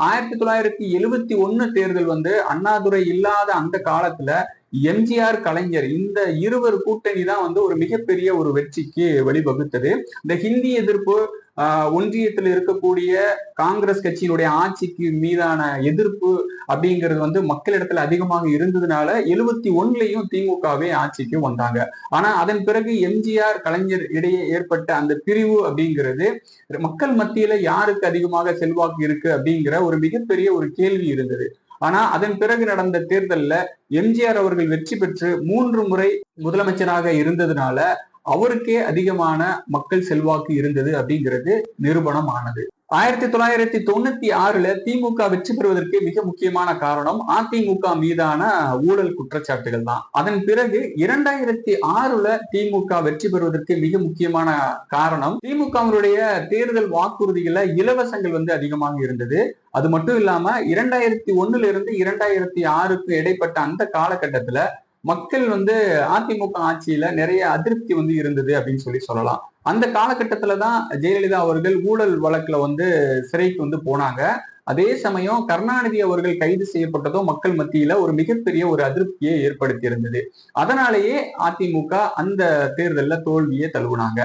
1971 தேர்தல் அண்ணாதுரை இல்லாத அந்த காலத்துல எம்ஜிஆர் கலைஞர் இந்த இருவர் கூட்டணி தான் ஒரு மிகப்பெரிய ஒரு வெற்றிக்கு வழிவகுத்தது. இந்த ஹிந்தி எதிர்ப்பு, ஒன்றியத்தில் இருக்கக்கூடிய காங்கிரஸ் கட்சியினுடைய ஆட்சிக்கு மீதான எதிர்ப்பு அப்படிங்கிறது மக்களிடத்துல அதிகமாக இருந்ததுனால 71லயும் திமுகவே ஆட்சிக்கு வந்தாங்க. ஆனா அதன் பிறகு எம்ஜிஆர் கலைஞர் இடையே ஏற்பட்ட அந்த பிரிவு அப்படிங்கிறது மக்கள் மத்தியில யாருக்கு அதிகமாக செல்வாக்கு இருக்கு அப்படிங்கிற ஒரு மிகப்பெரிய ஒரு கேள்வி இருந்தது. ஆனா அதன் பிறகு நடந்த தேர்தல்ல எம்ஜிஆர் அவர்கள் வெற்றி பெற்று 3 முறை முதலமைச்சராக இருந்ததுனால அவருக்கே அதிகமான மக்கள் செல்வாக்கு இருந்தது அப்படிங்கிறது நிரூபணம் ஆனது. 1996ல திமுக வெற்றி பெறுவதற்கு மிக முக்கியமான காரணம் அதிமுக மீதான ஊழல் குற்றச்சாட்டுகள் தான். அதன் பிறகு 2006ல திமுக வெற்றி பெறுவதற்கு மிக முக்கியமான காரணம் திமுகவினுடைய தேர்தல் வாக்குறுதிகள இலவசங்கள் அதிகமாக இருந்தது. அது மட்டும் இல்லாம 2001ல இருந்து 2006க்கு இடைப்பட்ட அந்த காலகட்டத்துல மக்கள் அதிமுக ஆட்சியில நிறைய அதிருப்தி இருந்தது அப்படின்னு சொல்லலாம். அந்த காலகட்டத்துலதான் ஜெயலலிதா அவர்கள் ஊழல் வழக்குல சிறைக்கு போனாங்க. அதே சமயம் கருணாநிதி அவர்கள் கைது செய்யப்பட்டதும் மக்கள் மத்தியில ஒரு மிகப்பெரிய ஒரு அதிருப்தியை ஏற்படுத்தி இருந்தது. அதனாலேயே அதிமுக அந்த தேர்தல்ல தோல்வியை தழுவுனாங்க.